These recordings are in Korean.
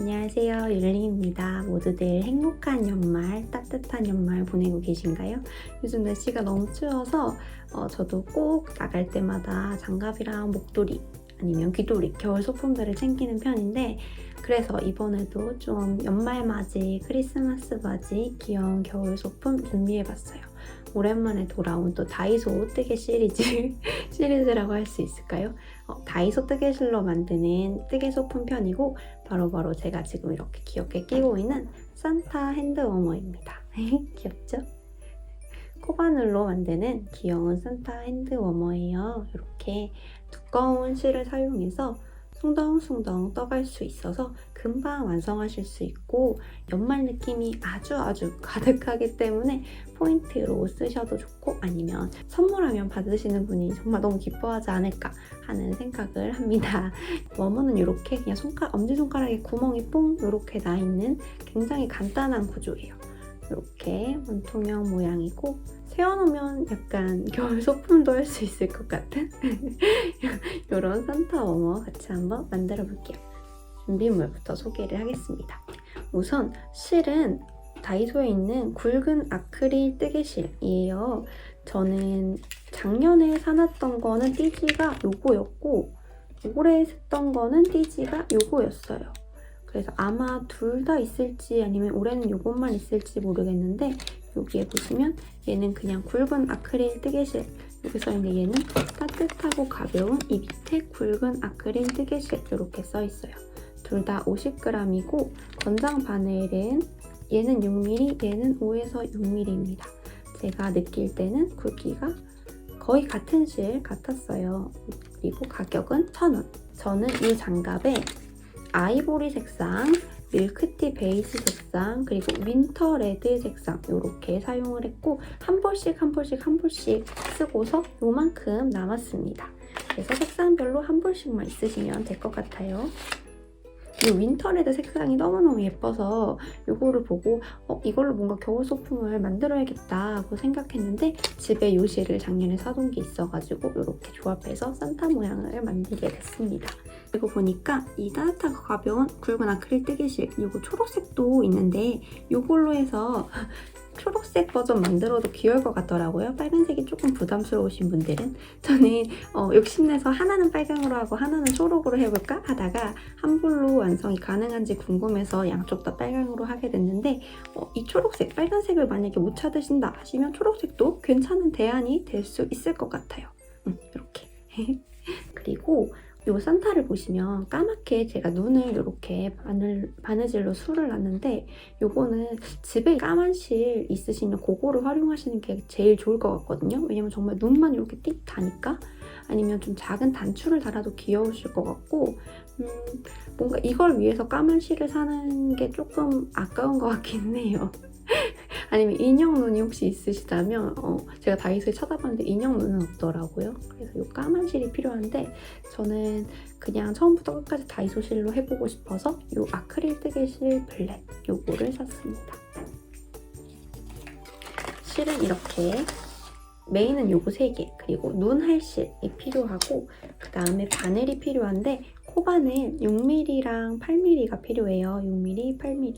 안녕하세요, 율리입니다. 모두들 행복한 연말, 따뜻한 연말 보내고 계신가요? 요즘 날씨가 너무 추워서 저도 꼭 나갈 때마다 장갑이랑 목도리 아니면 귀도리, 겨울 소품들을 챙기는 편인데 그래서 이번에도 좀 연말맞이, 크리스마스 맞이 귀여운 겨울 소품 준비해봤어요. 오랜만에 돌아온 또 다이소 뜨개 시리즈라고 할 수 있을까요? 다이소 뜨개실로 만드는 뜨개 소품 편이고 바로 제가 지금 이렇게 귀엽게 끼고 있는 산타 핸드 워머입니다. 귀엽죠? 코바늘로 만드는 귀여운 산타 핸드 워머예요. 이렇게 두꺼운 실을 사용해서 숭덩숭덩 떠갈 수 있어서 금방 완성하실 수 있고 연말 느낌이 아주 가득하기 때문에 포인트로 쓰셔도 좋고 아니면 선물하면 받으시는 분이 정말 너무 기뻐하지 않을까 하는 생각을 합니다. 워머는 이렇게 그냥 엄지손가락에 구멍이 뽕 이렇게 나 있는 굉장히 간단한 구조예요. 이렇게 원통형 모양이고 세워놓으면 약간 겨울 소품도 할 수 있을 것 같은 이런 산타 워머 같이 한번 만들어 볼게요. 준비물부터 소개를 하겠습니다. 우선 실은 다이소에 있는 굵은 아크릴 뜨개실이에요. 저는 작년에 사놨던 거는 띠지가 요거였고 올해 샀던 거는 띠지가 요거였어요. 그래서 아마 둘 다 있을지 아니면 올해는 요것만 있을지 모르겠는데 여기에 보시면 얘는 그냥 굵은 아크릴 뜨개실 여기 써있는데 얘는 따뜻하고 가벼운 이 밑에 굵은 아크릴 뜨개실 이렇게 써있어요. 둘 다 50g이고 권장 바늘은 얘는 6mm, 얘는 5에서 6mm입니다. 제가 느낄 때는 굵기가 거의 같은 실 같았어요. 그리고 가격은 1,000원. 저는 이 장갑에 아이보리 색상, 밀크티 베이지 색상, 그리고 윈터 레드 색상 이렇게 사용을 했고 한 볼씩 쓰고서 요만큼 남았습니다. 그래서 색상별로 한 볼씩만 있으시면 될 것 같아요. 이 윈터 레드 색상이 너무너무 예뻐서 이거를 보고 이걸로 뭔가 겨울 소품을 만들어야겠다 하고 생각했는데 집에 이 실을 작년에 사둔 게 있어가지고 이렇게 조합해서 산타 모양을 만들게 됐습니다. 그리고 보니까 이 따뜻하고 가벼운 굵은 아크릴 뜨개실 이거 초록색도 있는데 이걸로 해서 초록색 버전 만들어도 귀여울 것 같더라고요. 빨간색이 조금 부담스러우신 분들은 저는 욕심내서 하나는 빨강으로 하고 하나는 초록으로 해볼까 하다가 한 볼로 완성이 가능한지 궁금해서 양쪽 다 빨강으로 하게 됐는데 이 초록색, 빨간색을 만약에 못 찾으신다 하시면 초록색도 괜찮은 대안이 될 수 있을 것 같아요. 이렇게 그리고 이 산타를 보시면 까맣게 제가 눈을 이렇게 바느질로 술을 놨는데 요거는 집에 까만 실 있으시면 그거를 활용하시는 게 제일 좋을 것 같거든요. 왜냐면 정말 눈만 이렇게 띡 다니까 아니면 좀 작은 단추를 달아도 귀여우실 것 같고 뭔가 이걸 위해서 까만 실을 사는 게 조금 아까운 것 같긴 해요. 아니면 인형 눈이 혹시 있으시다면 제가 다이소에 찾아봤는데 인형 눈은 없더라고요. 그래서 이 까만 실이 필요한데 저는 그냥 처음부터 끝까지 다이소 실로 해보고 싶어서 이 아크릴 뜨개실 블랙 요거를 샀습니다. 실은 이렇게 메인은 요거 3개 그리고 눈 할 실이 필요하고 그 다음에 바늘이 필요한데 코바늘 6mm랑 8mm가 필요해요. 6mm, 8mm.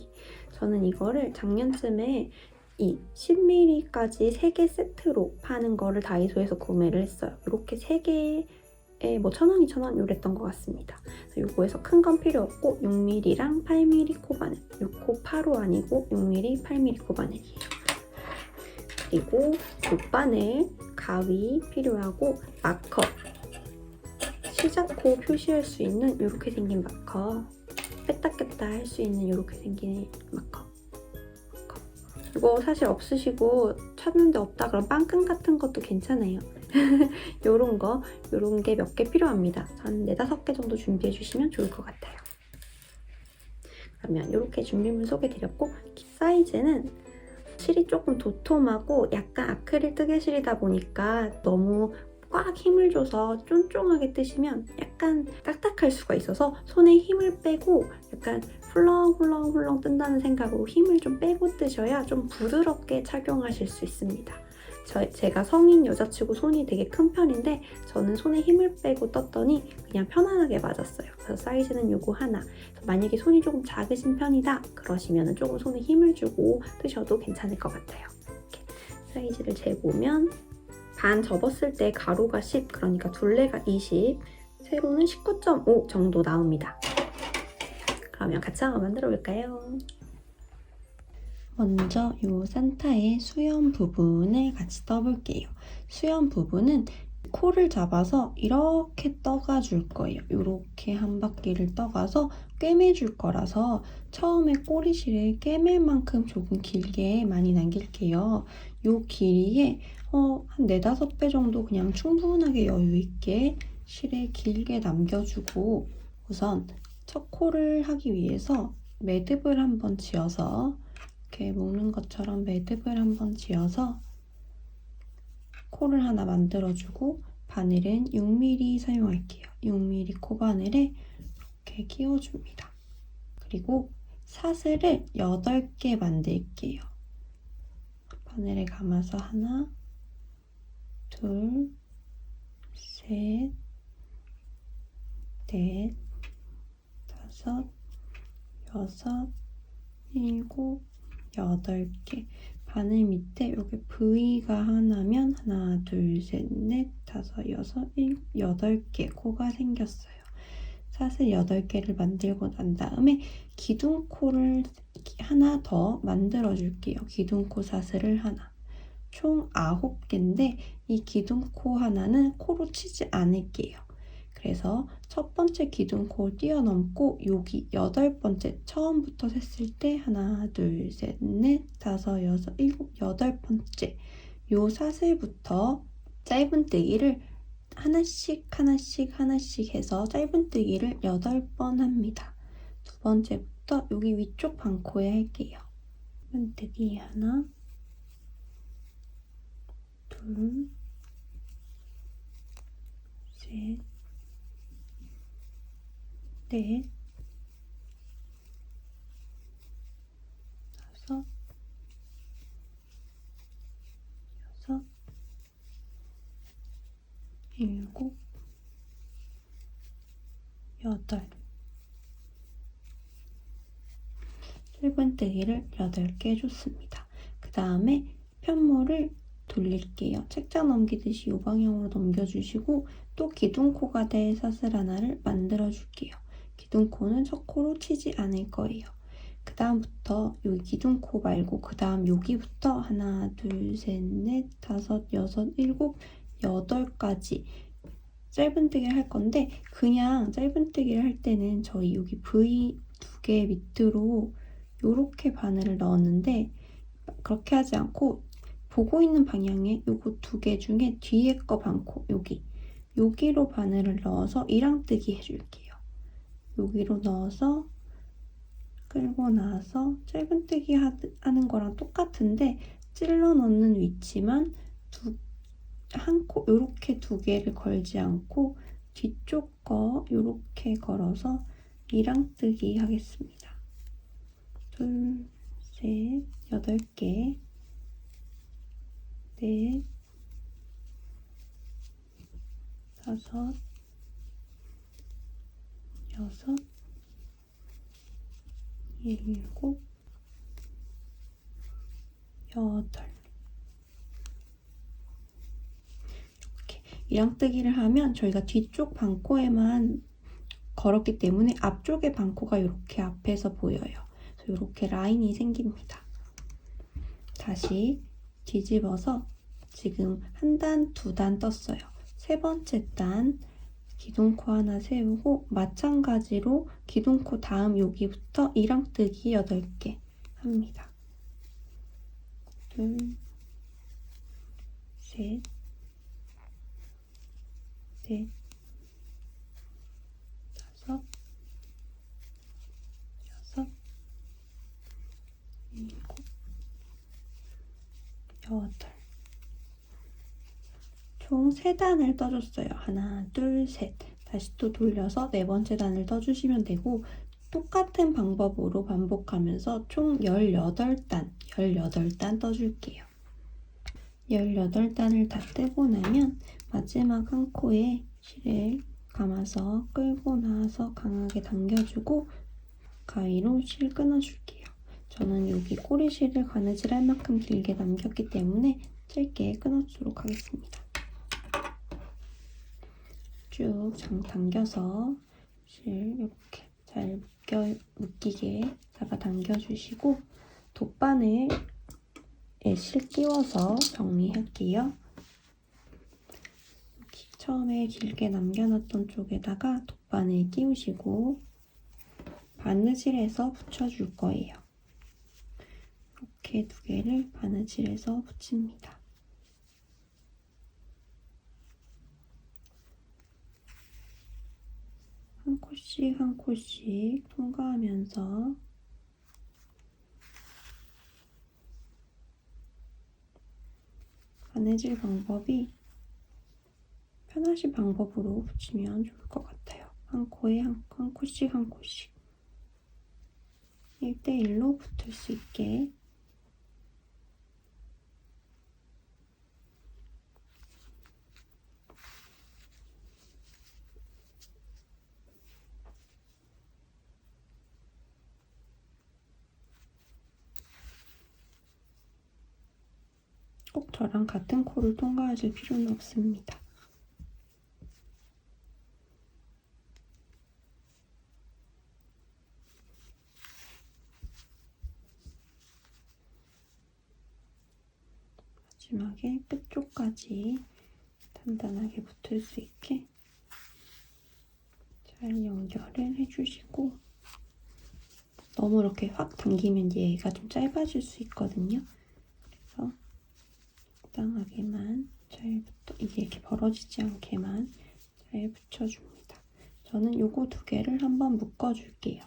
저는 이거를 작년쯤에 이 10mm까지 3개 세트로 파는 거를 다이소에서 구매를 했어요. 이렇게 3개에 뭐 1,000원, 2,000원 이랬던 것 같습니다. 요거에서 큰 건 필요 없고 6mm랑 8mm 코바늘 6코 8호 아니고 6mm, 8mm 코바늘이에요. 그리고 돗바늘, 가위 필요하고 마커 시작코 표시할 수 있는 이렇게 생긴 마커 뺐다 꼈다 할 수 있는 이렇게 생긴 마커 이거 사실 없으시고 찾는데 없다 그럼 빵끈 같은 것도 괜찮아요. 요런 게 몇 개 필요합니다. 한 4-5개 정도 준비해 주시면 좋을 것 같아요. 그러면 이렇게 준비물 소개드렸고 사이즈는 실이 조금 도톰하고 약간 아크릴 뜨개실이다 보니까 너무 꽉 힘을 줘서 쫀쫀하게 뜨시면 약간 딱딱할 수가 있어서 손에 힘을 빼고 약간 훌렁훌렁 뜬다는 생각으로 힘을 좀 빼고 뜨셔야 좀 부드럽게 착용하실 수 있습니다. 제가 성인 여자치고 손이 되게 큰 편인데 저는 손에 힘을 빼고 떴더니 그냥 편안하게 맞았어요. 그래서 사이즈는 요거 하나. 만약에 손이 조금 작으신 편이다 그러시면 조금 손에 힘을 주고 뜨셔도 괜찮을 것 같아요. 이렇게 사이즈를 재보면 반 접었을 때 가로가 10, 그러니까 둘레가 20, 세로는 19.5 정도 나옵니다. 그러면 같이 한번 만들어 볼까요? 먼저 이 산타의 수염 부분을 같이 떠볼게요. 수염 부분은 코를 잡아서 이렇게 떠가 줄 거예요. 이렇게 한 바퀴를 떠가서 꿰매줄 거라서 처음에 꼬리실에 꿰맬 만큼 조금 길게 많이 남길게요. 이 길이에 한 4, 5배 정도 그냥 충분하게 여유 있게 실에 길게 남겨주고 우선 첫 코를 하기 위해서 매듭을 한번 지어서 이렇게 묶는 것처럼 매듭을 한번 지어서 코를 하나 만들어주고 바늘은 6mm 사용할게요. 6mm 코바늘에 이렇게 끼워줍니다. 그리고 사슬을 8개 만들게요. 바늘에 감아서 하나, 둘, 셋, 넷, 다섯, 여섯, 일곱, 8개. 바늘 밑에 여기 V가 하나면 하나, 둘, 셋, 넷, 다섯, 여섯, 일곱, 8개 코가 생겼어요. 사슬 8개를 만들고 난 다음에 기둥코를 하나 더 만들어 줄게요. 기둥코 사슬을 하나. 총 9개인데 이 기둥코 하나는 코로 치지 않을게요. 그래서 첫 번째 기둥코 뛰어넘고 여기 8번째 처음부터 셌을 때 하나, 둘, 셋, 넷, 다섯, 여섯, 일곱, 8번째 요 사슬부터 짧은뜨기를 하나씩 해서 짧은뜨기를 8번 합니다. 두 번째부터 여기 위쪽 반코에 할게요. 짧은뜨기 하나, 둘, 셋, 넷, 다섯, 여섯, 일곱, 8. 짧은뜨기를 8개 해줬습니다. 그 다음에 편모를 돌릴게요. 책자 넘기듯이 이 방향으로 넘겨주시고 또 기둥코가 될 사슬 하나를 만들어줄게요. 기둥코는 첫 코로 치지 않을 거예요. 그 다음부터 여기 기둥코 말고 그 다음 여기부터 하나, 둘, 셋, 넷, 다섯, 여섯, 일곱, 8가지 짧은뜨기를 할 건데 그냥 짧은뜨기를 할 때는 저희 여기 V 2개 밑으로 이렇게 바늘을 넣었는데 그렇게 하지 않고 보고 있는 방향에 요거 2개 중에 뒤에 거 반코 여기로 바늘을 넣어서 이랑뜨기 해줄게요. 여기로 넣어서 끌고 나서 짧은뜨기 하는 거랑 똑같은데 찔러 넣는 위치만 한 코 요렇게 2개를 걸지 않고 뒤쪽 거 요렇게 걸어서 이랑뜨기 하겠습니다. 둘, 셋, 8개, 넷, 다섯, 여섯, 일곱, 8. 이렇게 이랑뜨기를 하면 저희가 뒤쪽 반코에만 걸었기 때문에 앞쪽의 반코가 이렇게 앞에서 보여요. 그래서 이렇게 라인이 생깁니다. 다시 뒤집어서 지금 1단, 2단 떴어요. 세 번째 단 기둥코 하나 세우고 마찬가지로 기둥코 다음 여기부터 이랑뜨기 8개 합니다. 둘, 셋, 넷, 다섯, 여섯, 일곱, 8. 총 3단을 떠줬어요. 하나, 둘, 셋. 다시 또 돌려서 4번째 단을 떠주시면 되고 똑같은 방법으로 반복하면서 총 18단 떠줄게요. 18단을 다 뜨고 나면 마지막 한 코에 실을 감아서 끌고 나와서 강하게 당겨주고 가위로 실 끊어줄게요. 저는 여기 꼬리실을 가느질할 만큼 길게 남겼기 때문에 짧게 끊어주도록 하겠습니다. 쭉 당겨서 실 이렇게 잘 묶이게 잡아당겨주시고 돗바늘에 실 끼워서 정리할게요. 처음에 길게 남겨놨던 쪽에다가 돗바늘 끼우시고 바느질해서 붙여줄 거예요. 이렇게 2개를 바느질해서 붙입니다. 한 코씩 한 코씩 통과하면서 바느질 방법이 편하신 방법으로 붙이면 좋을 것 같아요. 한 코에 한 코씩 한 코씩 1대1로 붙을 수 있게 꼭 저랑 같은 코를 통과하실 필요는 없습니다. 마지막에 끝쪽까지 단단하게 붙을 수 있게 잘 연결을 해주시고 너무 이렇게 확 당기면 얘가 좀 짧아질 수 있거든요. 그래서 적당하게만 이게 이렇게 벌어지지 않게만 잘 붙여줍니다. 저는 요거 2개를 한번 묶어줄게요.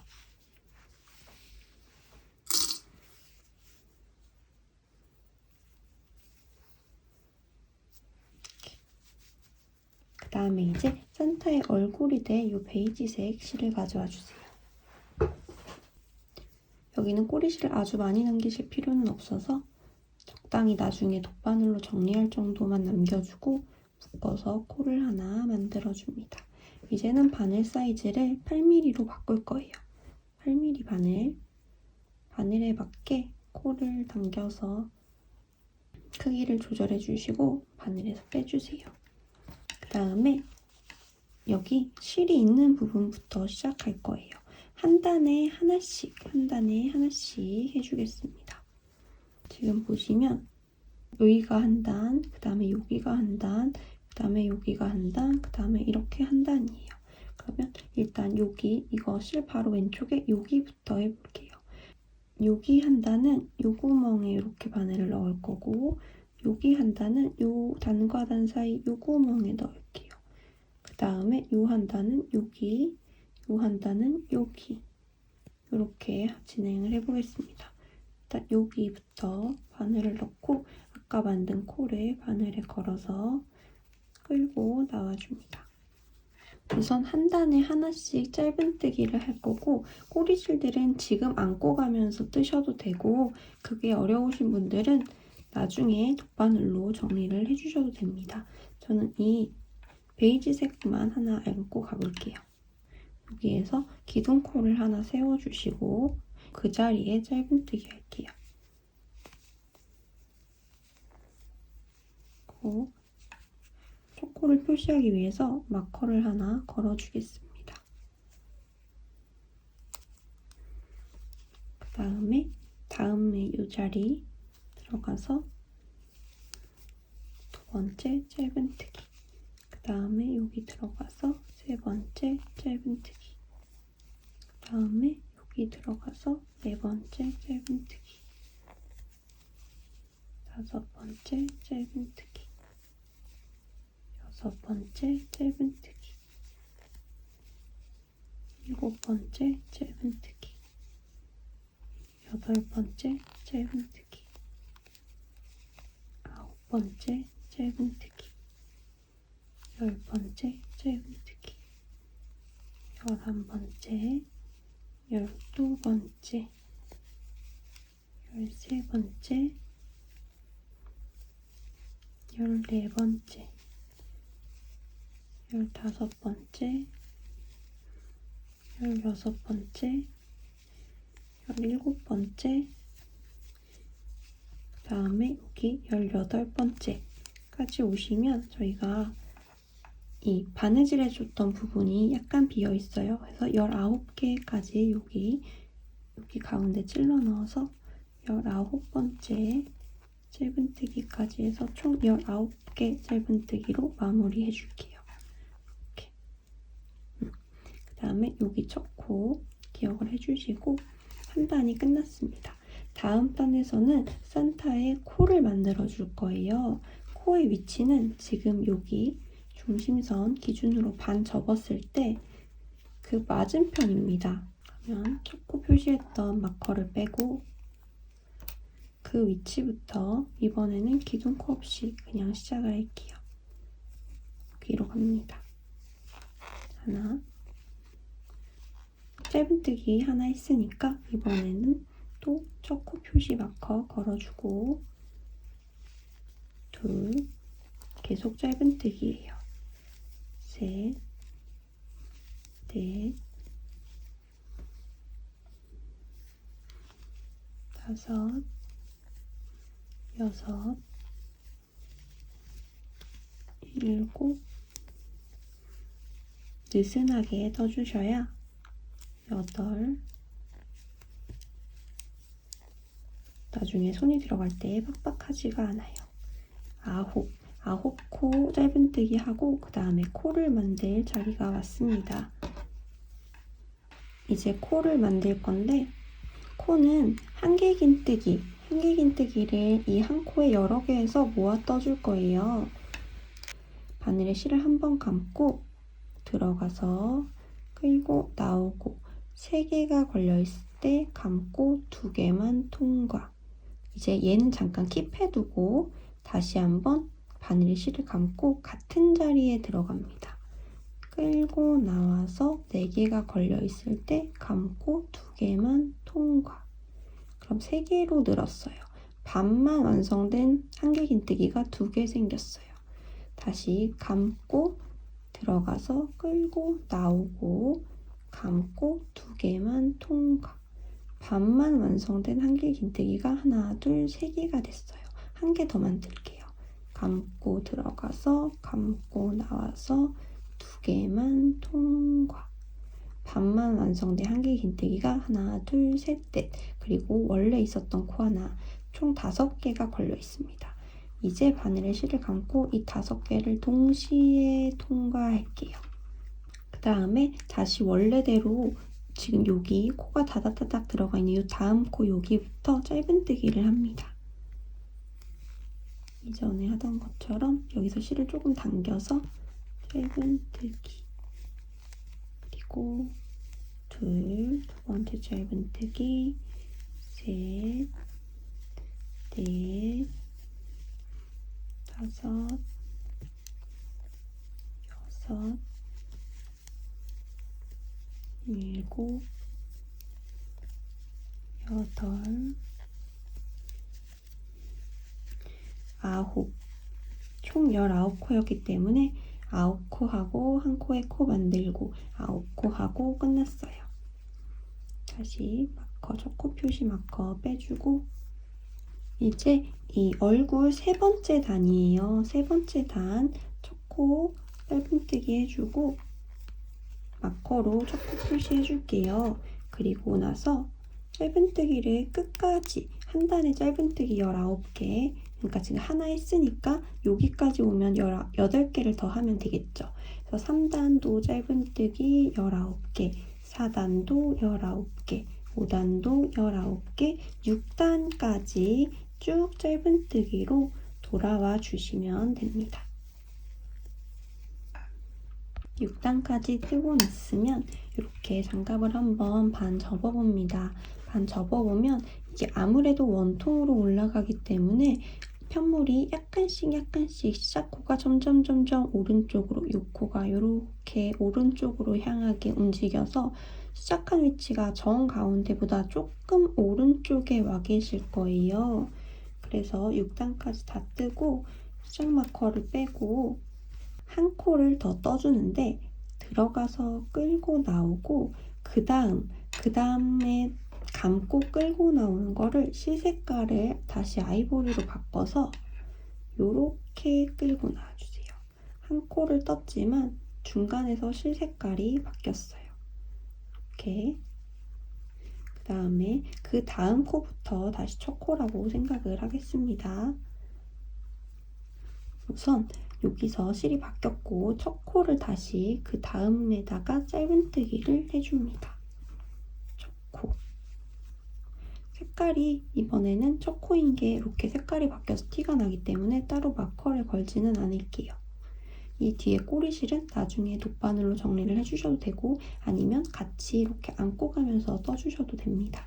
그 다음에 이제 산타의 얼굴이 된 이 베이지색 실을 가져와 주세요. 여기는 꼬리실을 아주 많이 남기실 필요는 없어서 적당히 나중에 돗바늘로 정리할 정도만 남겨주고 묶어서 코를 하나 만들어줍니다. 이제는 바늘 사이즈를 8mm로 바꿀 거예요. 8mm 바늘에 맞게 코를 당겨서 크기를 조절해 주시고 바늘에서 빼주세요. 그 다음에 여기 실이 있는 부분부터 시작할 거예요. 한 단에 하나씩 해주겠습니다. 지금 보시면 여기가 한 단, 그 다음에 여기가 한 단, 그 다음에 여기가 한 단, 그 다음에 이렇게 한 단이에요. 그러면 일단 여기 이거 실 바로 왼쪽에 여기부터 해볼게요. 여기 한 단은 요 구멍에 이렇게 바늘을 넣을 거고 여기 한 단은 요 단과 단 사이 요 구멍에 넣을게요. 그 다음에 요 한 단은 여기, 요 한 단은 여기 이렇게 진행을 해보겠습니다. 일단 여기부터 바늘을 넣고 아까 만든 코를 바늘에 걸어서 끌고 나와줍니다. 우선 한 단에 하나씩 짧은뜨기를 할 거고 꼬리실들은 지금 안고 가면서 뜨셔도 되고 그게 어려우신 분들은 나중에 돗바늘로 정리를 해주셔도 됩니다. 저는 이 베이지색만 하나 안고 가볼게요. 여기에서 기둥코를 하나 세워주시고 그 자리에 짧은뜨기 할게요. 초코를 표시하기 위해서 마커를 하나 걸어주겠습니다. 그 다음에 이 자리 들어가서 2번째 짧은뜨기, 그 다음에 여기 들어가서 3번째 짧은뜨기, 그 다음에 여기 들어가서 4번째 짧은뜨기, 5번째 짧은뜨기, 6번째 짧은뜨기, 7번째 짧은뜨기, 8번째 짧은뜨기, 9번째 짧은뜨기, 10번째 짧은뜨기, 11번째, 12번째, 13번째, 14번째, 15번째, 16번째, 17번째, 그 다음에 여기 18번째까지 오시면 저희가 이 바느질 해줬던 부분이 약간 비어 있어요. 그래서 19개까지 여기 가운데 찔러 넣어서 19번째 짧은뜨기까지 해서 총 19개 짧은뜨기로 마무리 해줄게요. 이렇게. 그 다음에 여기 첫 코 기억을 해주시고 한 단이 끝났습니다. 다음 단에서는 산타의 코를 만들어 줄 거예요. 코의 위치는 지금 여기 중심선 기준으로 반 접었을 때 그 맞은편입니다. 그러면 첫 코 표시했던 마커를 빼고 그 위치부터 이번에는 기둥 코 없이 그냥 시작을 할게요. 여기로 갑니다. 하나, 짧은뜨기 하나 했으니까 이번에는 또 첫 코 표시 마커 걸어주고 둘, 계속 짧은뜨기예요. 셋, 넷, 다섯, 여섯, 일곱, 느슨하게 떠주셔야 여덟, 나중에 손이 들어갈 때 빡빡하지가 않아요. 아홉 코 짧은뜨기 하고 그 다음에 코를 만들 자리가 왔습니다. 이제 코를 만들 건데 코는 한길긴뜨기를 이 한 코에 여러 개 해서 모아 떠줄 거예요. 바늘에 실을 한 번 감고 들어가서 끌고 나오고 3개가 걸려있을 때 감고 2개만 통과. 이제 얘는 잠깐 킵해두고 다시 한번 바늘에 실을 감고 같은 자리에 들어갑니다. 끌고 나와서 4개가 걸려있을 때 감고 2개만 통과. 그럼 3개로 늘었어요. 반만 완성된 한길긴뜨기가 2개 생겼어요. 다시 감고 들어가서 끌고 나오고 감고 2개만 통과. 반만 완성된 한길긴뜨기가 하나, 둘, 3개가 됐어요. 한 개 더 만들게요. 감고 들어가서 감고 나와서 2개만 통과. 반만 완성된 한길긴뜨기가 하나, 둘, 셋, 넷. 그리고 원래 있었던 코 하나, 총 5개가 걸려 있습니다. 이제 바늘에 실을 감고 이 5개를 동시에 통과할게요. 그 다음에 다시 원래대로 지금 여기 코가 다닥다닥 들어가 있는 이 다음 코 여기부터 짧은뜨기를 합니다. 이전에 하던 것처럼 여기서 실을 조금 당겨서 짧은뜨기, 그리고 두 번째 짧은뜨기, 셋, 넷, 다섯, 여섯, 일곱, 여덟, 아홉. 총 19코였기 때문에 9코 하고 한 코에 코 만들고 9코 하고 끝났어요. 다시 마커, 첫 코 표시 마커 빼주고 이제 이 얼굴 3번째 단이에요. 3번째 단 첫 코 짧은뜨기 해주고 마커로 첫 코 표시해줄게요. 그리고 나서 짧은뜨기를 끝까지 한 단에 짧은뜨기 19개, 그러니까 지금 하나 했으니까 여기까지 오면 8개를 더 하면 되겠죠. 그래서 3단도 짧은뜨기 19개, 4단도 19개, 5단도 19개, 6단까지 쭉 짧은뜨기로 돌아와 주시면 됩니다. 6단까지 뜨고 났으면 이렇게 장갑을 한번 반 접어봅니다. 반 접어보면 이게 아무래도 원통으로 올라가기 때문에 편물이 약간씩 시작코가 점점 오른쪽으로, 이 코가 이렇게 오른쪽으로 향하게 움직여서 시작한 위치가 정 가운데보다 조금 오른쪽에 와 계실 거예요. 그래서 6단까지 다 뜨고 수정 마커를 빼고 한 코를 더 떠주는데 들어가서 끌고 나오고 그 다음에 감고 끌고 나오는 거를 실 색깔을 다시 아이보리로 바꿔서 요렇게 끌고 나와주세요. 한 코를 떴지만 중간에서 실 색깔이 바뀌었어요. 이렇게. 그 다음 코부터 다시 첫 코라고 생각을 하겠습니다. 우선 여기서 실이 바뀌었고 첫 코를 다시 그 다음에다가 짧은뜨기를 해줍니다. 첫 코. 색깔이 이번에는 첫 코인 게 이렇게 색깔이 바뀌어서 티가 나기 때문에 따로 마커를 걸지는 않을게요. 이 뒤에 꼬리실은 나중에 돗바늘로 정리를 해주셔도 되고 아니면 같이 이렇게 안고 가면서 떠주셔도 됩니다.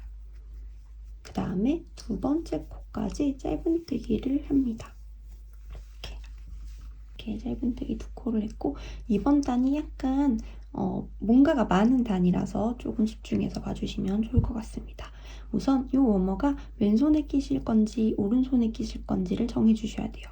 그 다음에 두 번째 코까지 짧은뜨기를 합니다. 이렇게 짧은뜨기 두 코를 했고 이번 단이 약간 뭔가가 많은 단이라서 조금 집중해서 봐주시면 좋을 것 같습니다. 우선 이 워머가 왼손에 끼실 건지 오른손에 끼실 건지를 정해주셔야 돼요.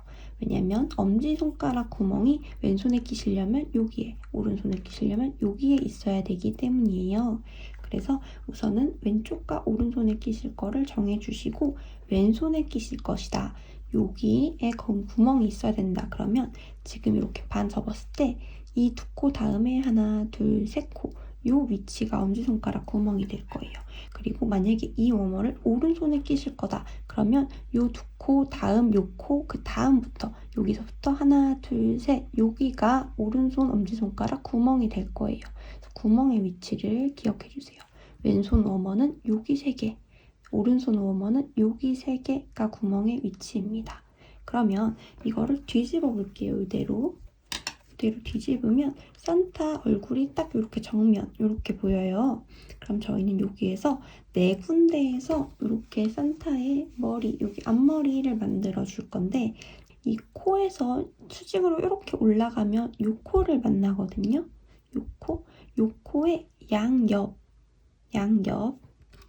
왜냐면 엄지손가락 구멍이 왼손에 끼시려면 여기에, 오른손에 끼시려면 여기에 있어야 되기 때문이에요. 그래서 우선은 왼쪽과 오른손에 끼실 거를 정해주시고 왼손에 끼실 것이다. 여기에 구멍이 있어야 된다. 그러면 지금 이렇게 반 접었을 때 이 두 코 다음에 하나, 둘, 셋 코 요 위치가 엄지손가락 구멍이 될 거예요. 그리고 만약에 이 워머를 오른손에 끼실 거다. 그러면 요 두 코 다음 요 코 그 다음부터 여기서부터 하나, 둘, 셋 여기가 오른손 엄지손가락 구멍이 될 거예요. 그래서 구멍의 위치를 기억해 주세요. 왼손 워머는 여기 3개, 오른손 워머는 여기 3개가 구멍의 위치입니다. 그러면 이거를 뒤집어 볼게요. 이대로 뒤집으면 산타 얼굴이 딱 이렇게 정면 이렇게 보여요. 그럼 저희는 여기에서 4군데에서 이렇게 산타의 머리, 여기 앞머리를 만들어 줄 건데 이 코에서 수직으로 이렇게 올라가면 이 코를 만나거든요. 이 코의 양옆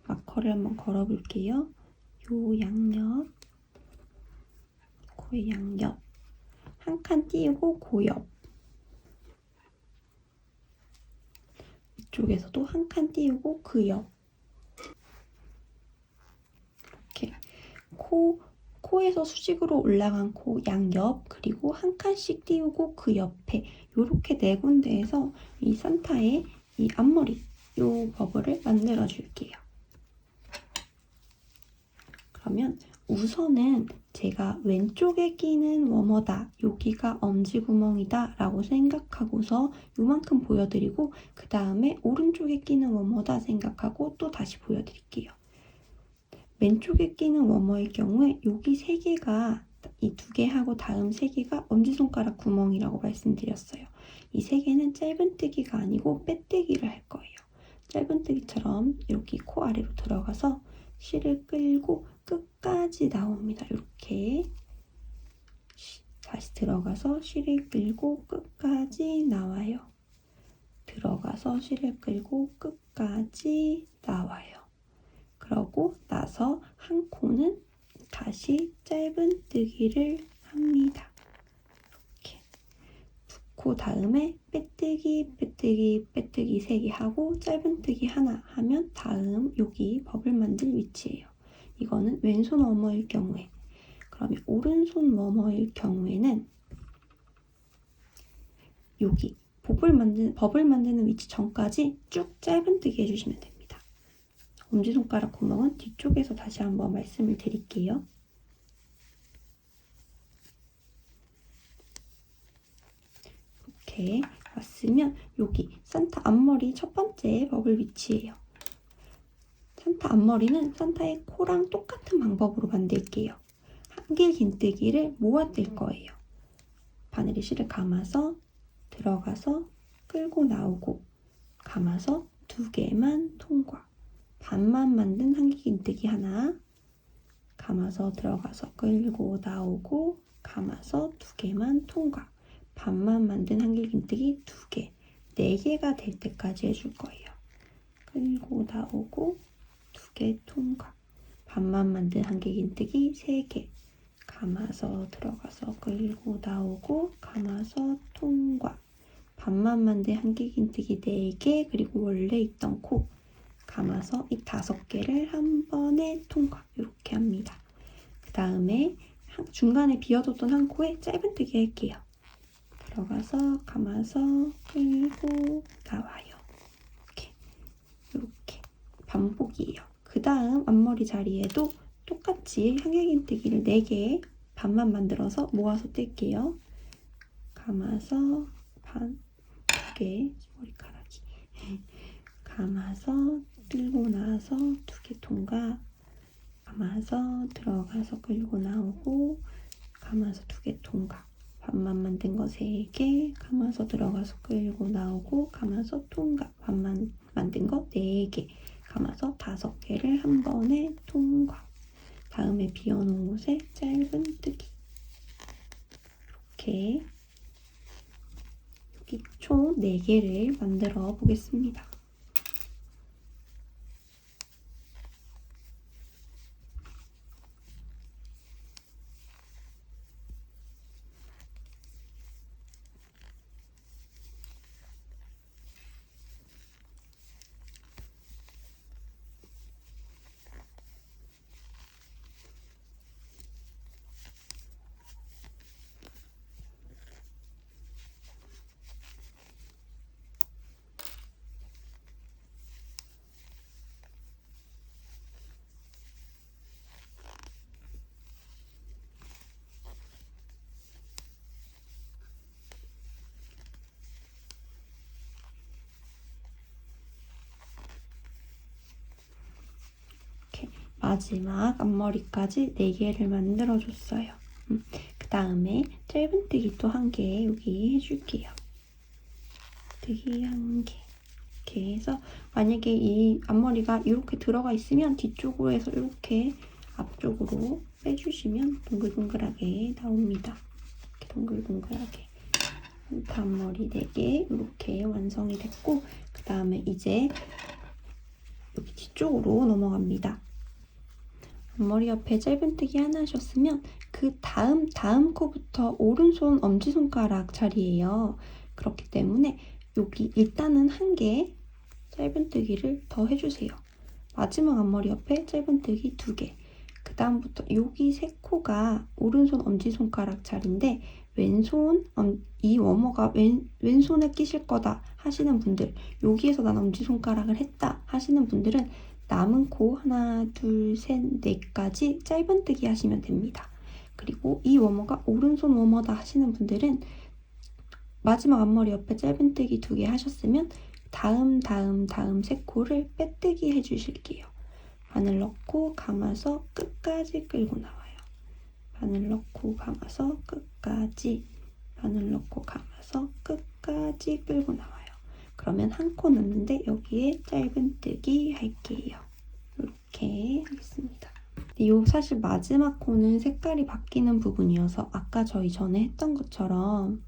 마커를 한번 걸어 볼게요. 요 양옆, 코의 양옆 한 칸 띄우고 그 옆 이쪽에서도 한 칸 띄우고 그 옆 이렇게 코에서 수직으로 올라간 코 양옆 그리고 한 칸씩 띄우고 그 옆에 이렇게 4군데에서 이 산타의 이 앞머리 요 버블을 만들어 줄게요. 그러면 우선은 제가 왼쪽에 끼는 워머다, 여기가 엄지구멍이다 라고 생각하고서 요만큼 보여드리고 그 다음에 오른쪽에 끼는 워머다 생각하고 또 다시 보여드릴게요. 왼쪽에 끼는 워머의 경우에 여기 3개가 이 2개 하고 다음 3개가 엄지손가락 구멍이라고 말씀드렸어요. 이 3개는 짧은뜨기가 아니고 빼뜨기를 할 거예요. 짧은뜨기처럼 이렇게 코 아래로 들어가서 실을 끌고 끝까지 나옵니다. 이렇게 다시 들어가서 실을 끌고 끝까지 나와요. 들어가서 실을 끌고 끝까지 나와요. 그러고 나서 한 코는 다시 짧은뜨기를 합니다. 이렇게 두 코 다음에 빼뜨기 3개 하고 짧은뜨기 하나 하면 다음 여기 버블 만들 위치예요. 이거는 왼손 워머일 경우에, 그러면 오른손 워머일 경우에는 여기 버블 만드는 위치 전까지 쭉 짧은뜨기 해주시면 됩니다. 엄지손가락 구멍은 뒤쪽에서 다시 한번 말씀을 드릴게요. 이렇게 왔으면 여기 산타 앞머리 첫 번째 버블 위치예요. 산타 앞머리는 산타의 코랑 똑같은 방법으로 만들게요. 한길 긴뜨기를 모아 뜰 거예요. 바늘에 실을 감아서 들어가서 끌고 나오고 감아서 2개만 통과. 반만 만든 한길 긴뜨기 하나 감아서 들어가서 끌고 나오고 감아서 2개만 통과. 반만 만든 한길 긴뜨기 2개, 4개가 될 때까지 해줄 거예요. 끌고 나오고 2개 통과. 반만 만든 한길 긴뜨기 3개, 감아서 들어가서 끌고 나오고 감아서 통과. 반만 만든 한길긴뜨기 4개 그리고 원래 있던 코 감아서 이 5개를 한 번에 통과 이렇게 합니다. 그 다음에 중간에 비어뒀던 한 코에 짧은뜨기 할게요. 들어가서 감아서 끌고 나와요. 이렇게 반복이에요. 그 다음 앞머리 자리에도 똑같이 한길긴뜨기를 4개 반만 만들어서 모아서 뜰게요. 감아서 반 2개 머리카락이 감아서 끌고 나서 2개 통과 감아서 들어가서 끌고 나오고 감아서 2개 통과 반만 만든 거 3개 감아서 들어가서 끌고 나오고 감아서 통과 반만 만든 거 4개 감아서 5개를 한 번에 통과. 다음에 비워놓은 곳에 짧은뜨기 이렇게 여기 총 4개를 만들어 보겠습니다. 마지막 앞머리까지 4개를 만들어줬어요. 그 다음에 짧은뜨기 또 1개 여기 해줄게요. 뜨기 1개 이렇게 해서 만약에 이 앞머리가 이렇게 들어가 있으면 뒤쪽으로 해서 이렇게 앞쪽으로 빼주시면 동글동글하게 나옵니다. 이렇게 동글동글하게 앞머리 4개 이렇게 완성이 됐고 그 다음에 이제 여기 뒤쪽으로 넘어갑니다. 앞머리 옆에 짧은뜨기 하나 하셨으면 그 다음 코부터 오른손 엄지손가락 자리예요. 그렇기 때문에 여기 일단은 1개 짧은뜨기를 더 해주세요. 마지막 앞머리 옆에 짧은뜨기 2개. 그 다음부터 여기 3코가 오른손 엄지손가락 자리인데 왼손 이 워머가 왼손에 끼실 거다 하시는 분들, 여기에서 난 엄지손가락을 했다 하시는 분들은 남은 코 하나, 둘, 셋, 넷까지 짧은뜨기 하시면 됩니다. 그리고 이 워머가 오른손 워머다 하시는 분들은 마지막 앞머리 옆에 짧은뜨기 2개 하셨으면 다음 3코를 빼뜨기 해주실게요. 바늘 넣고 감아서 끝까지 끌고 나와요. 바늘 넣고 감아서 끝까지 바늘 넣고 감아서 끝까지 끌고 나와요. 그러면 1코 넣는데 여기에 짧은뜨기 할게요. 이렇게 하겠습니다. 이 사실 마지막 코는 색깔이 바뀌는 부분이어서 아까 저희 전에 했던 것처럼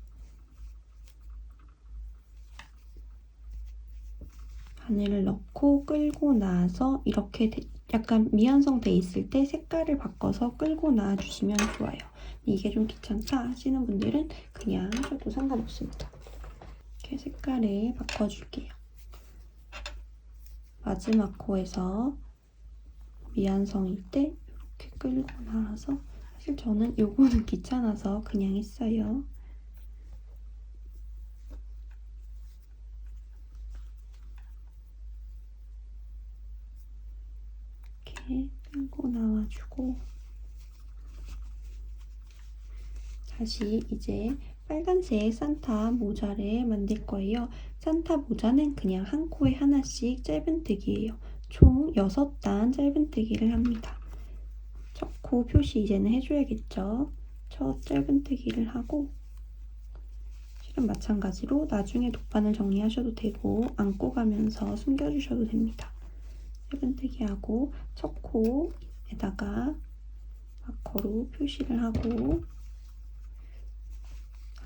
바늘을 넣고 끌고 나서 이렇게 약간 미완성 돼 있을 때 색깔을 바꿔서 끌고 나와주시면 좋아요. 이게 좀 귀찮다 하시는 분들은 그냥 하셔도 상관없습니다. 이렇게 색깔을 바꿔줄게요. 마지막 코에서 미완성일 때 이렇게 끌고 나와서 사실 저는 요거는 귀찮아서 그냥 했어요. 이렇게 끌고 나와주고 다시 이제 빨간색 산타 모자를 만들 거예요. 산타 모자는 그냥 1코에 하나씩 짧은뜨기예요. 총 6단 짧은뜨기를 합니다. 첫 코 표시 이제는 해줘야겠죠. 첫 짧은뜨기를 하고 실은 마찬가지로 나중에 독바늘 정리하셔도 되고 안고 가면서 숨겨주셔도 됩니다. 짧은뜨기 하고 첫 코에다가 마커로 표시를 하고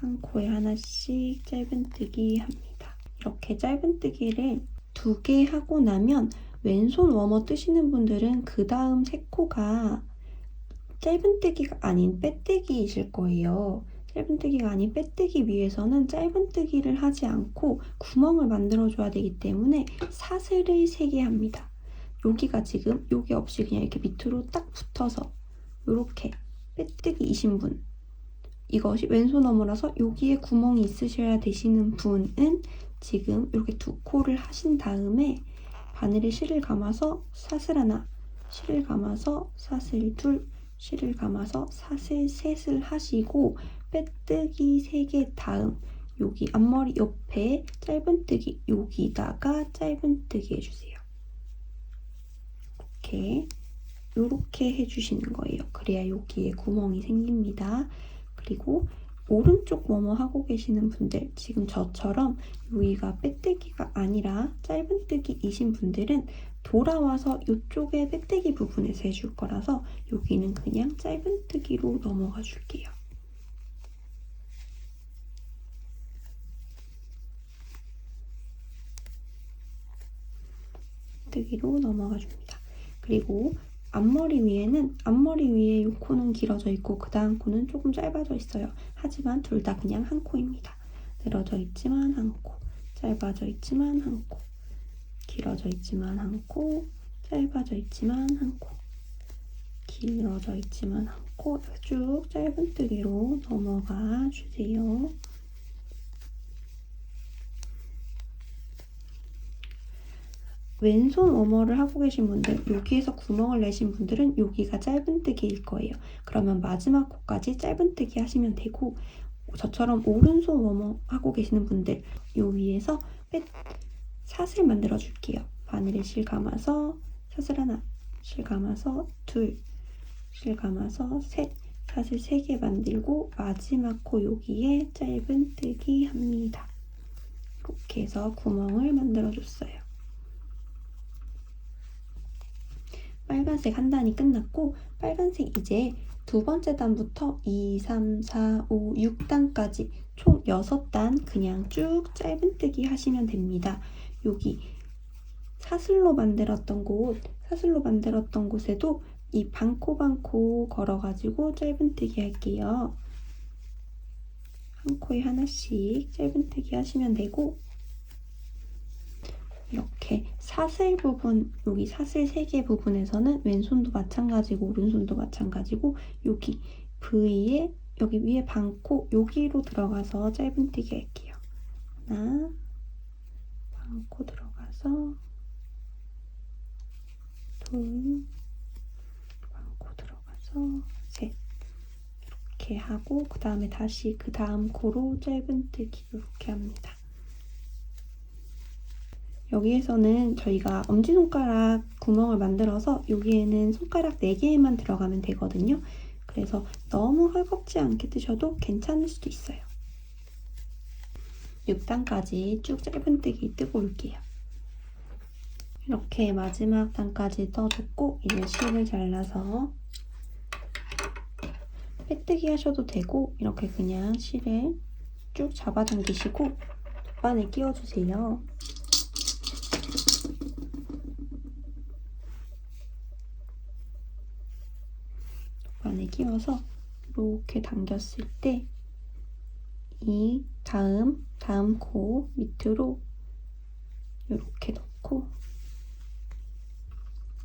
1코에 하나씩 짧은뜨기 합니다. 이렇게 짧은뜨기를 2개 하고 나면 왼손 워머 뜨시는 분들은 그 다음 3코가 짧은뜨기가 아닌 빼뜨기이실 거예요. 짧은뜨기가 아닌 빼뜨기 위해서는 짧은뜨기를 하지 않고 구멍을 만들어줘야 되기 때문에 사슬을 3개 합니다. 여기가 지금 여기 없이 그냥 이렇게 밑으로 딱 붙어서 이렇게 빼뜨기이신 분, 이것이 왼손 어머라서 여기에 구멍이 있으셔야 되시는 분은 지금 이렇게 2코를 하신 다음에 바늘에 실을 감아서 사슬 하나, 실을 감아서 사슬 둘, 실을 감아서 사슬 셋을 하시고 빼뜨기 3개 다음 여기 앞머리 옆에 짧은뜨기 여기다가 짧은뜨기 해주세요. 이렇게 해주시는 거예요. 그래야 여기에 구멍이 생깁니다. 그리고 오른쪽 뭐뭐 하고 계시는 분들, 지금 저처럼 여기가 빼뜨기가 아니라 짧은뜨기이신 분들은 돌아와서 이쪽에 빼뜨기 부분에서 해줄 거라서 여기는 그냥 짧은뜨기로 넘어가 줄게요. 뜨기로 넘어가 줍니다. 그리고 앞머리 위에 이 코는 길어져 있고 그 다음 코는 조금 짧아져 있어요. 하지만 둘 다 그냥 한 코입니다. 늘어져 있지만 한 코, 짧아져 있지만 한 코, 길어져 있지만 한 코, 짧아져 있지만 한 코, 길어져 있지만 한 코, 쭉 짧은뜨기로 넘어가 주세요. 왼손 워머를 하고 계신 분들, 여기에서 구멍을 내신 분들은 여기가 짧은뜨기일 거예요. 그러면 마지막 코까지 짧은뜨기 하시면 되고, 저처럼 오른손 워머 하고 계시는 분들, 요 위에서 사슬 만들어 줄게요. 바늘에 실 감아서 사슬 하나, 실 감아서 둘, 실 감아서 셋, 사슬 3개 만들고 마지막 코 여기에 짧은뜨기 합니다. 이렇게 해서 구멍을 만들어 줬어요. 빨간색 한 단이 끝났고, 빨간색 이제 두 번째 단부터 2, 3, 4, 5, 6단까지 총 6단 그냥 쭉 짧은뜨기 하시면 됩니다. 여기 사슬로 만들었던 곳에도 이 반코 걸어가지고 짧은뜨기 할게요. 한 코에 하나씩 짧은뜨기 하시면 되고, 이렇게 사슬 부분, 여기 사슬 3개 부분에서는 왼손도 마찬가지고 오른손도 마찬가지고 여기 V에 여기 위에 반코 여기로 들어가서 짧은뜨기 할게요. 하나, 반코 들어가서 둘, 반코 들어가서 셋, 이렇게 하고 그 다음에 다시 그 다음 코로 짧은뜨기 이렇게 합니다. 여기에서는 저희가 엄지손가락 구멍을 만들어서 여기에는 손가락 4개만 들어가면 되거든요. 그래서 너무 헐겁지 않게 뜨셔도 괜찮을 수도 있어요. 6단까지 쭉 짧은뜨기 뜨고 올게요. 이렇게 마지막 단까지 떠줬고 이제 실을 잘라서 빼뜨기 하셔도 되고 이렇게 그냥 실을 쭉 잡아당기시고 돗바늘 끼워주세요. 돗바늘 끼워서 이렇게 당겼을 때 이 다음 코 밑으로 이렇게 넣고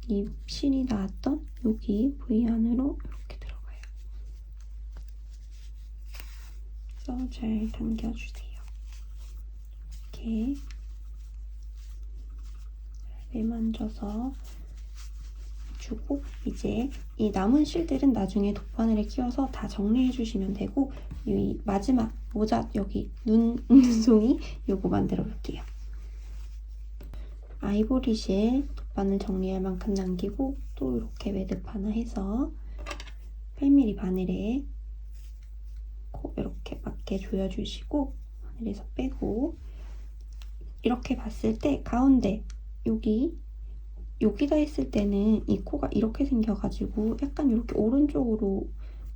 이 실이 나왔던 여기 V 안으로 이렇게 들어가요. 그래서 잘 당겨주세요. 이렇게 매만져서 주고 이제 이 남은 실들은 나중에 돗바늘에 끼워서 다 정리해 주시면 되고 이 마지막 모자 여기 눈송이 요거 만들어 볼게요. 아이보리 실 돗바늘 정리할 만큼 남기고 또 이렇게 매듭 하나 해서 8mm 바늘에 이렇게 맞게 조여주시고 바늘에서 빼고 이렇게 봤을 때 가운데 여기다 했을 때는 이 코가 이렇게 생겨가지고 약간 이렇게 오른쪽으로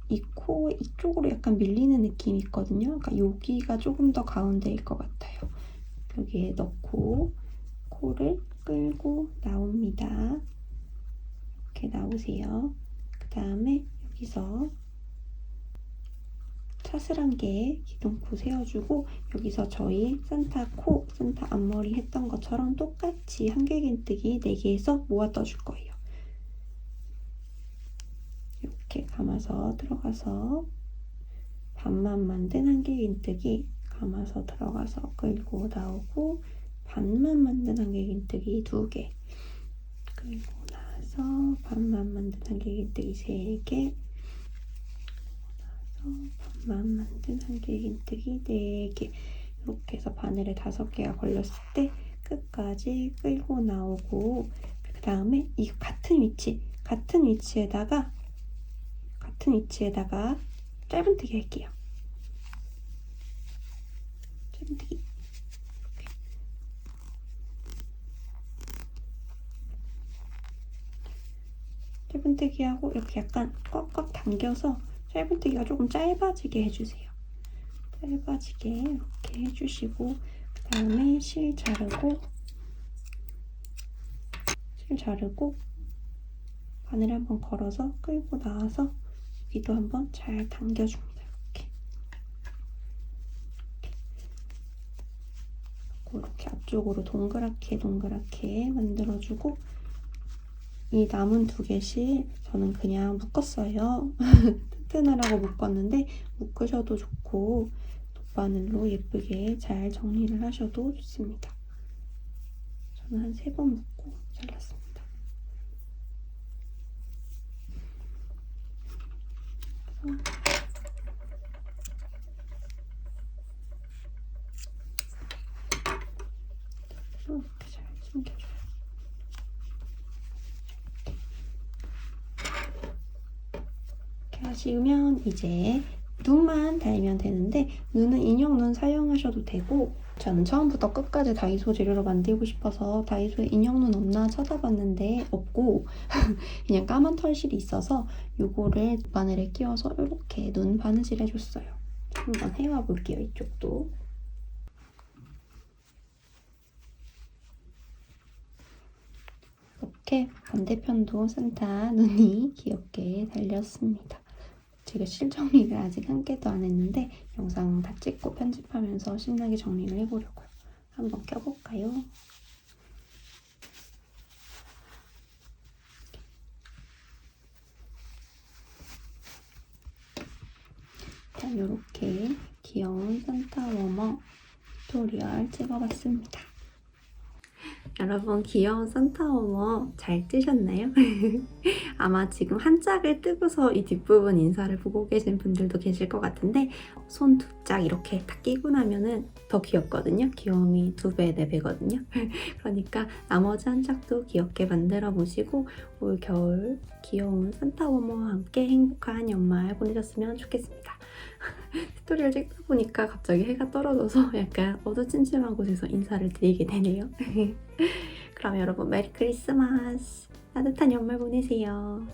이 코 이쪽으로 약간 밀리는 느낌이 있거든요. 그러니까 여기가 조금 더 가운데일 것 같아요. 여기에 넣고 코를 끌고 나옵니다. 이렇게 나오세요. 그 다음에 여기서 사슬한개 기둥코 세워주고 여기서 저희 산타 코, 산타 앞머리 했던 것처럼 똑같이 한길긴뜨기 4개에서 모아 떠줄 거예요. 이렇게 감아서 들어가서 반만 만든 한길긴뜨기 감아서 들어가서 끌고 나오고 반만 만든 한길긴뜨기 2개 끌고 나서 반만 만든 한길긴뜨기 3개 반만 만든 한길긴뜨기 4개 이렇게 해서 바늘에 5개가 걸렸을 때 끝까지 끌고 나오고 그 다음에 이 같은 위치에다가 짧은뜨기 할게요. 짧은뜨기 짧은뜨기하고 이렇게 약간 꽉꽉 당겨서 짧은뜨기가 조금 짧아지게 해주세요. 짧아지게 이렇게 해주시고 그 다음에 실 자르고 바늘 한번 걸어서 끌고 나와서 여기도 한번 잘 당겨줍니다. 이렇게 앞쪽으로 동그랗게 만들어주고 이 남은 2개씩 저는 그냥 묶었어요. 튼튼하라고 묶었는데 묶으셔도 좋고 돗바늘로 예쁘게 잘 정리를 하셔도 좋습니다. 저는 한 3번 묶고 잘랐습니다. 이렇게 잘 숨겨줘요. 이렇게 하시면 이제 눈만 달면 되는데 눈은 인형 눈 사용하셔도 되고 저는 처음부터 끝까지 다이소 재료로 만들고 싶어서 다이소에 인형 눈 없나 찾아봤는데 없고 그냥 까만 털실이 있어서 이거를 바늘에 끼워서 이렇게 눈 바느질 해줬어요. 한번 해와 볼게요. 이쪽도. 이렇게 반대편도 산타 눈이 귀엽게 달렸습니다. 제가 실 정리를 아직 한 개도 안 했는데 영상 다 찍고 편집하면서 신나게 정리를 해보려고요. 한번 껴볼까요? 일단 이렇게 귀여운 산타 워머 튜토리얼 찍어봤습니다. 여러분 귀여운 산타워머 잘 뜨셨나요? 아마 지금 한 짝을 뜨고서 이 뒷부분 인사를 보고 계신 분들도 계실 것 같은데 손 2짝 이렇게 다 끼고 나면은 더 귀엽거든요. 귀여움이 2배, 4배거든요. 그러니까 나머지 한 짝도 귀엽게 만들어 보시고 올 겨울 귀여운 산타워머와 함께 행복한 연말 보내셨으면 좋겠습니다. 튜토리얼 찍다 보니까 갑자기 해가 떨어져서 약간 어두침침한 곳에서 인사를 드리게 되네요. 그럼 여러분 메리 크리스마스! 따뜻한 연말 보내세요.